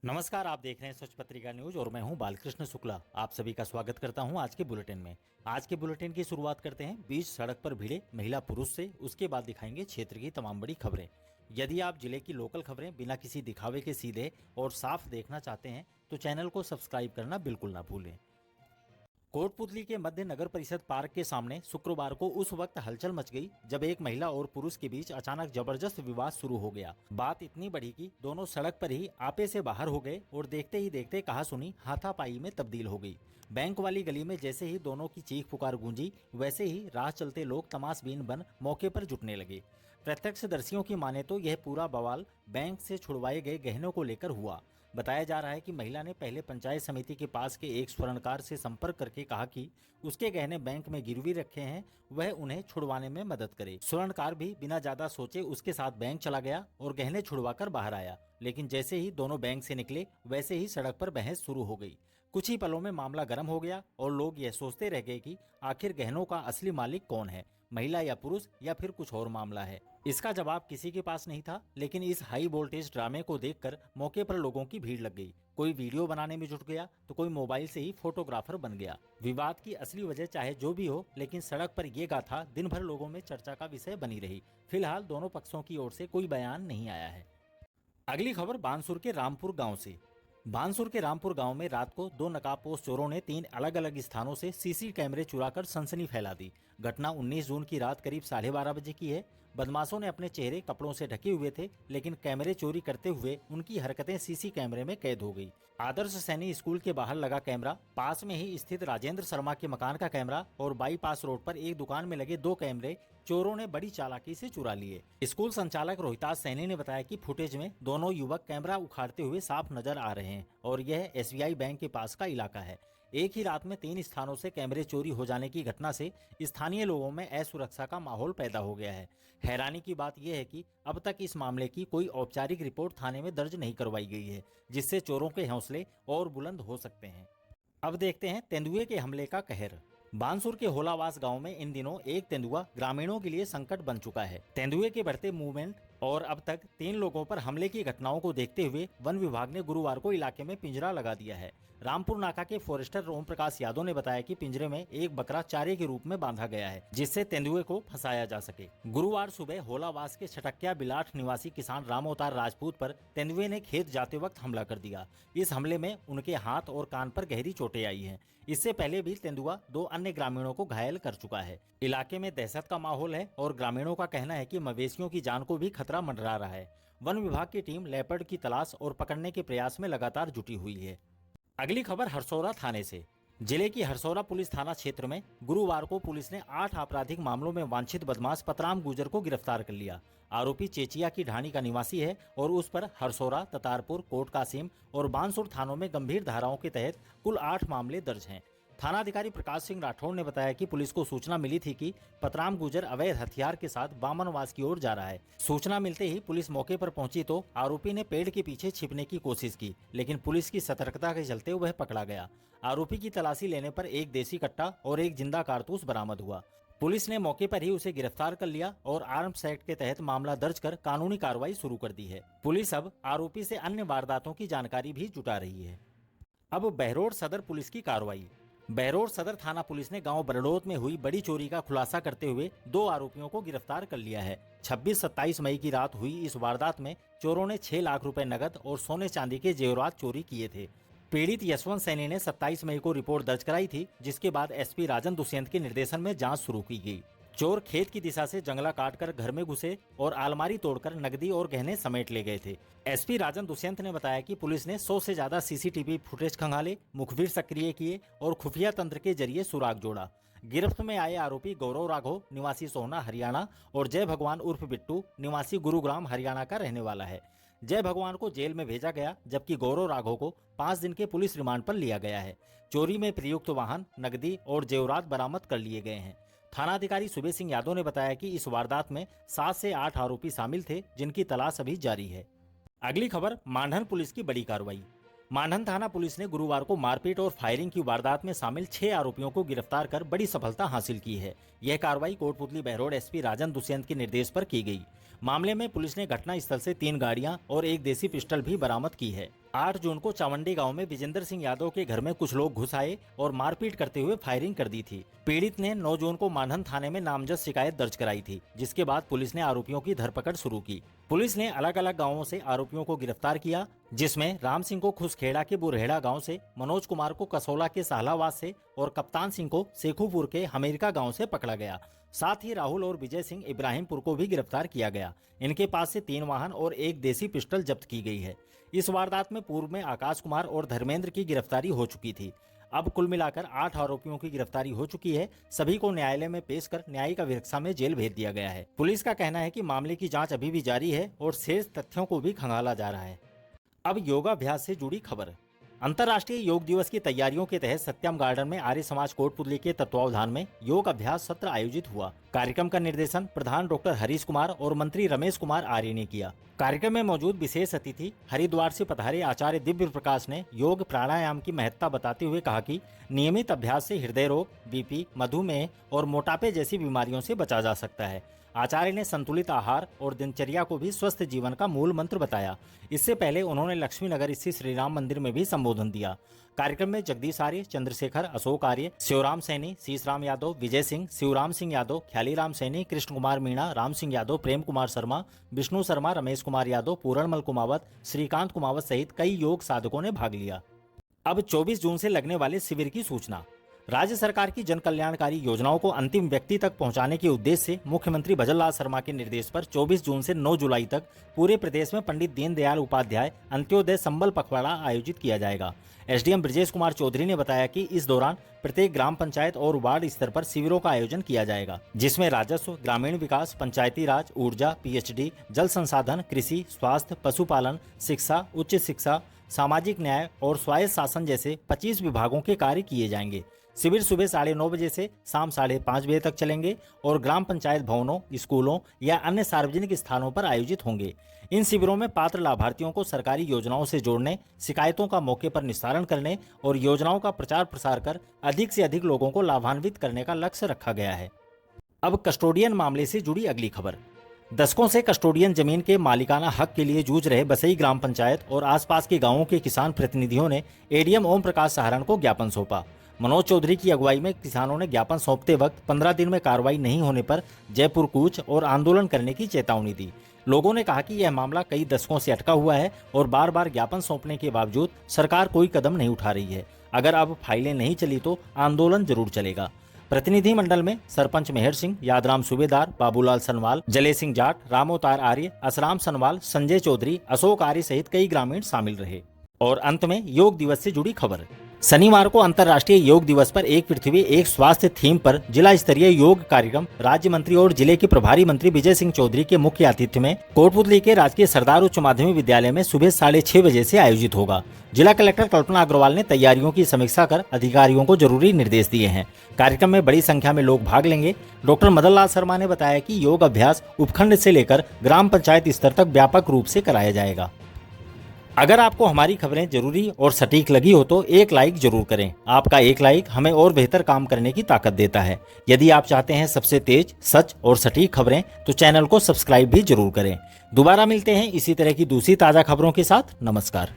नमस्कार, आप देख रहे हैं स्वच्छ पत्रिका न्यूज और मैं हूं बालकृष्ण शुक्ला। आप सभी का स्वागत करता हूं आज के बुलेटिन में। आज के बुलेटिन की शुरुआत करते हैं बीच सड़क पर भिड़े महिला पुरुष से। उसके बाद दिखाएंगे क्षेत्र की तमाम बड़ी खबरें। यदि आप जिले की लोकल खबरें बिना किसी दिखावे के सीधे और साफ देखना चाहते हैं तो चैनल को सब्सक्राइब करना बिल्कुल ना भूलें। कोटपुतली के मध्य नगर परिषद पार्क के सामने शुक्रवार को उस वक्त हलचल मच गई जब एक महिला और पुरुष के बीच अचानक जबरदस्त विवाद शुरू हो गया। बात इतनी बढ़ी कि दोनों सड़क पर ही आपे से बाहर हो गए और देखते ही देखते कहासुनी हाथापाई में तब्दील हो गई। बैंक वाली गली में जैसे ही दोनों की चीख पुकार गूंजी, वैसे ही राह चलते लोग तमाशबीन बन मौके पर जुटने लगे। प्रत्यक्षदर्शियों की माने तो यह पूरा बवाल बैंक से छुड़वाए गए गहनों को लेकर हुआ। बताया जा रहा है कि महिला ने पहले पंचायत समिति के पास के एक स्वर्णकार से संपर्क करके कहा कि उसके गहने बैंक में गिरवी रखे हैं, वह उन्हें छुड़वाने में मदद करे। स्वर्णकार भी बिना ज्यादा सोचे उसके साथ बैंक चला गया और गहने छुड़वाकर बाहर आया। लेकिन जैसे ही दोनों बैंक से निकले, वैसे ही सड़क पर बहस शुरू हो गई। कुछ ही पलों में मामला गर्म हो गया और लोग यह सोचते रह गए कि आखिर गहनों का असली मालिक कौन है, महिला या पुरुष, या फिर कुछ और मामला है। इसका जवाब किसी के पास नहीं था। लेकिन इस हाई वोल्टेज ड्रामे को देखकर मौके पर लोगों की भीड़ लग गई। कोई वीडियो बनाने में जुट गया तो कोई मोबाइल से ही फोटोग्राफर बन गया। विवाद की असली वजह चाहे जो भी हो, लेकिन सड़क पर ये गाथा दिन भर लोगों में चर्चा का विषय बनी रही। फिलहाल दोनों पक्षों की ओर से कोई बयान नहीं आया है। अगली खबर बानसूर के रामपुर गांव से। बानसूर के रामपुर गांव में रात को दो नकाबपोश चोरों ने 3 अलग अलग स्थानों से सीसी कैमरे चुराकर सनसनी फैला दी। घटना 19 जून की रात करीब 12:30 बजे की है। बदमाशों ने अपने चेहरे कपड़ों से ढके हुए थे, लेकिन कैमरे चोरी करते हुए उनकी हरकतें सीसी कैमरे में कैद हो गई। आदर्श सैनी स्कूल के बाहर लगा कैमरा, पास में ही स्थित राजेंद्र शर्मा के मकान का कैमरा और बाईपास रोड पर एक दुकान में लगे 2 कैमरे चोरों ने बड़ी चालाकी से चुरा लिए। स्कूल संचालक रोहिताज सैनी ने बताया कि फुटेज में दोनों युवक कैमरा उखाड़ते हुए साफ नजर आ रहे हैं और यह एसबीआई बैंक के पास का इलाका है। एक ही रात में 3 स्थानों से कैमरे चोरी हो जाने की घटना से स्थानीय लोगों में असुरक्षा का माहौल पैदा हो गया है। हैरानी की बात यह है कि अब तक इस मामले की कोई औपचारिक रिपोर्ट थाने में दर्ज नहीं करवाई गई है, जिससे चोरों के हौसले और बुलंद हो सकते हैं। अब देखते हैं तेंदुए के हमले का कहर। बानसूर के होलावास गांव में इन दिनों एक तेंदुआ ग्रामीणों के लिए संकट बन चुका है। तेंदुए के बढ़ते मूवमेंट और अब तक 3 लोगों पर हमले की घटनाओं को देखते हुए वन विभाग ने गुरुवार को इलाके में पिंजरा लगा दिया है। रामपुर नाका के फॉरेस्टर ओम प्रकाश यादव ने बताया कि पिंजरे में एक बकरा चारे के रूप में बांधा गया है, जिससे तेंदुए को फंसाया जा सके। गुरुवार सुबह होलावास के छटकिया बिलाट निवासी किसान राम अवतार राजपूत पर तेंदुए ने खेत जाते वक्त हमला कर दिया। इस हमले में उनके हाथ और कान पर गहरी चोटें आई हैं। इससे पहले भी तेंदुआ 2 अन्य ग्रामीणों को घायल कर चुका है। इलाके में दहशत का माहौल है और ग्रामीणों का कहना है कि मवेशियों की जान को भी खतरा मंडरा रहा है। वन विभाग की टीम लेपर्ड की तलाश और पकड़ने के प्रयास में लगातार जुटी हुई है। अगली खबर हरसौरा थाने से। जिले की हरसौरा पुलिस थाना क्षेत्र में गुरुवार को पुलिस ने 8 आपराधिक मामलों में वांछित बदमाश पतराम गुजर को गिरफ्तार कर लिया। आरोपी चेचिया की ढाणी का निवासी है और उस पर हरसौरा, ततारपुर, कोट कासिम और बानसूर थानों में गंभीर धाराओं के तहत कुल 8 मामले दर्ज हैं। थानाधिकारी प्रकाश सिंह राठौड़ ने बताया कि पुलिस को सूचना मिली थी कि पतराम गुजर अवैध हथियार के साथ बामनवास की ओर जा रहा है। सूचना मिलते ही पुलिस मौके पर पहुंची तो आरोपी ने पेड़ के पीछे छिपने की कोशिश की, लेकिन पुलिस की सतर्कता के चलते वह पकड़ा गया। आरोपी की तलाशी लेने पर एक देसी कट्टा और एक जिंदा कारतूस बरामद हुआ। पुलिस ने मौके पर ही उसे गिरफ्तार कर लिया और आर्म्स एक्ट के तहत मामला दर्ज कर कानूनी कार्रवाई शुरू कर दी है। पुलिस अब आरोपी से अन्य वारदातों की जानकारी भी जुटा रही है। अब बहरोड सदर पुलिस की कार्रवाई। बहरोड सदर थाना पुलिस ने गांव बरडोत में हुई बड़ी चोरी का खुलासा करते हुए 2 आरोपियों को गिरफ्तार कर लिया है। 26-27 मई की रात हुई इस वारदात में चोरों ने 6 लाख रुपए नकद और सोने चांदी के जेवरात चोरी किए थे। पीड़ित यशवंत सैनी ने 27 मई को रिपोर्ट दर्ज कराई थी, जिसके बाद एसपी राजन दुष्यंत के निर्देशन में जांच शुरू की गई। चोर खेत की दिशा से जंगला काटकर घर में घुसे और अलमारी तोड़कर नकदी और गहने समेट ले गए थे। एसपी राजन दुष्यंत ने बताया कि पुलिस ने 100 से ज्यादा सीसीटीवी फुटेज खंगाले, मुखबिर सक्रिय किए और खुफिया तंत्र के जरिए सुराग जोड़ा। गिरफ्त में आए आरोपी गौरव राघव निवासी सोहना हरियाणा और जय भगवान उर्फ बिट्टू निवासी गुरुग्राम हरियाणा का रहने वाला है। जय भगवान को जेल में भेजा गया, जबकि गौरव राघव को 5 दिन के पुलिस रिमांड पर लिया गया है। चोरी में प्रयुक्त वाहन, नकदी और जेवरात बरामद कर लिए गए हैं। थानाधिकारी सुबेश सिंह यादव ने बताया कि इस वारदात में 7 से 8 आरोपी शामिल थे, जिनकी तलाश अभी जारी है। अगली खबर मानधन पुलिस की बड़ी कार्रवाई। मानधन थाना पुलिस ने गुरुवार को मारपीट और फायरिंग की वारदात में शामिल 6 आरोपियों को गिरफ्तार कर बड़ी सफलता हासिल की है। यह कार्रवाई कोटपुतली बहरोड एसपी राजन दुष्यंत के निर्देश पर की गई। मामले में पुलिस ने घटना स्थल से 3 गाड़ियां और एक देसी पिस्टल भी बरामद की है। 8 जून को चावंडी गांव में विजेंद्र सिंह यादव के घर में कुछ लोग घुस आए और मारपीट करते हुए फायरिंग कर दी थी। पीड़ित ने 9 जून को मानहन थाने में नामजद शिकायत दर्ज कराई थी, जिसके बाद पुलिस ने आरोपियों की धरपकड़ शुरू की। पुलिस ने अलग अलग गांवों से आरोपियों को गिरफ्तार किया, जिसमें राम सिंह को खुसखेड़ा के बुरहेड़ा गांव से, मनोज कुमार को कसौला के साहलावाद से और कप्तान सिंह को सेखूपुर के हमेरिका गांव से पकड़ा गया। साथ ही राहुल और विजय सिंह इब्राहिमपुर को भी गिरफ्तार किया गया। इनके पास से 3 वाहन और एक देसी पिस्टल जब्त की गई है। इस वारदात में पूर्व में आकाश कुमार और धर्मेंद्र की गिरफ्तारी हो चुकी थी। अब कुल मिलाकर 8 आरोपियों की गिरफ्तारी हो चुकी है। सभी को न्यायालय में पेश कर न्यायिक अभिरक्षा में जेल भेज दिया गया है। पुलिस का कहना है कि मामले की जांच अभी भी जारी है और शेष तथ्यों को भी खंगाला जा रहा है। अब योगाभ्यास से जुड़ी खबर। अंतर्राष्ट्रीय योग दिवस की तैयारियों के तहत सत्यम गार्डन में आर्य समाज कोटपुतली के तत्वावधान में योग अभ्यास सत्र आयोजित हुआ। कार्यक्रम का निर्देशन प्रधान डॉक्टर हरीश कुमार और मंत्री रमेश कुमार आर्य ने किया। कार्यक्रम में मौजूद विशेष अतिथि हरिद्वार से पधारे आचार्य दिव्य प्रकाश ने योग प्राणायाम की महत्ता बताते हुए कहा कि नियमित अभ्यास से हृदय रोग, बीपी, मधुमेह और मोटापे जैसी बीमारियों से बचा जा सकता है। आचार्य ने संतुलित आहार और दिनचर्या को भी स्वस्थ जीवन का मूल मंत्र बताया। इससे पहले उन्होंने लक्ष्मी नगर स्थित श्री राम मंदिर में भी संबोधन दिया। कार्यक्रम में जगदीश आर्य, चंद्रशेखर, अशोक आर्य, शिवराम सैनी, शीशराम यादव, विजय सिंह, शिवराम सिंह यादव, ख्यालीराम सैनी, कृष्ण कुमार मीणा, राम सिंह यादव, प्रेम कुमार शर्मा, विष्णु शर्मा, रमेश कुमार यादव, पूरणमल कुमावत, श्रीकांत कुमावत सहित कई योग साधकों ने भाग लिया। अब 24 जून से लगने वाले शिविर की सूचना। राज्य सरकार की जन कल्याणकारी योजनाओं को अंतिम व्यक्ति तक पहुंचाने के उद्देश्य से मुख्यमंत्री भजनलाल शर्मा के निर्देश पर 24 जून से 9 जुलाई तक पूरे प्रदेश में पंडित दीनदयाल उपाध्याय अंत्योदय संबल पखवाड़ा आयोजित किया जाएगा। एसडीएम ब्रजेश कुमार चौधरी ने बताया कि इस दौरान प्रत्येक ग्राम पंचायत और वार्ड स्तर पर शिविरों का आयोजन किया जाएगा, जिसमें राजस्व, ग्रामीण विकास, पंचायती राज, ऊर्जा, पीएचडी, जल संसाधन, कृषि, स्वास्थ्य, पशुपालन, शिक्षा, उच्च शिक्षा, सामाजिक न्याय और स्वायत्त शासन जैसे 25 विभागों के कार्य किए जाएंगे। शिविर सुबह 9:30 बजे से शाम 5:30 बजे तक चलेंगे और ग्राम पंचायत भवनों, स्कूलों या अन्य सार्वजनिक स्थानों पर आयोजित होंगे। इन शिविरों में पात्र लाभार्थियों को सरकारी योजनाओं से जोड़ने, शिकायतों का मौके पर निस्तारण करने और योजनाओं का प्रचार प्रसार कर अधिक से अधिक लोगों को लाभान्वित करने का लक्ष्य रखा गया है। अब कस्टोडियन मामले से जुड़ी अगली खबर। दशकों से कस्टोडियन जमीन के मालिकाना हक के लिए जूझ रहे बसई ग्राम पंचायत और आसपास के गांवों के किसान प्रतिनिधियों ने एडीएम ओम प्रकाश सहारण को ज्ञापन सौंपा। मनोज चौधरी की अगुवाई में किसानों ने ज्ञापन सौंपते वक्त 15 दिन में कार्रवाई नहीं होने पर जयपुर कूच और आंदोलन करने की चेतावनी दी। लोगों ने कहा कि यह मामला कई दशकों से अटका हुआ है और बार बार ज्ञापन सौंपने के बावजूद सरकार कोई कदम नहीं उठा रही है। अगर अब फाइलें नहीं चली तो आंदोलन जरूर चलेगा। प्रतिनिधि मंडल में सरपंच मेहर सिंह, यादराम सूबेदार, बाबूलाल सनवाल, जले सिंह जाट, रामोतार आर्य, असराम सनवाल, संजय चौधरी, अशोक आर्य सहित कई ग्रामीण शामिल रहे। और अंत में योग दिवस से जुड़ी खबर। शनिवार को अंतर्राष्ट्रीय योग दिवस पर एक पृथ्वी एक स्वास्थ्य थीम पर जिला स्तरीय योग कार्यक्रम राज्य मंत्री और जिले के प्रभारी मंत्री विजय सिंह चौधरी के मुख्य आतिथ्य में कोटपुतली के राजकीय सरदार उच्च माध्यमिक विद्यालय में सुबह 6:30 बजे से आयोजित होगा। जिला कलेक्टर कल्पना अग्रवाल ने तैयारियों की समीक्षा कर अधिकारियों को जरूरी निर्देश दिए हैं। कार्यक्रम में बड़ी संख्या में लोग भाग लेंगे। डॉक्टर मदन लाल शर्मा ने बताया कि योग अभ्यास उपखंड से लेकर ग्राम पंचायत स्तर तक व्यापक रूप से कराया जाएगा। अगर आपको हमारी खबरें जरूरी और सटीक लगी हो तो एक लाइक जरूर करें। आपका एक लाइक हमें और बेहतर काम करने की ताकत देता है। यदि आप चाहते हैं सबसे तेज, सच और सटीक खबरें तो चैनल को सब्सक्राइब भी जरूर करें। दोबारा मिलते हैं इसी तरह की दूसरी ताजा खबरों के साथ। नमस्कार।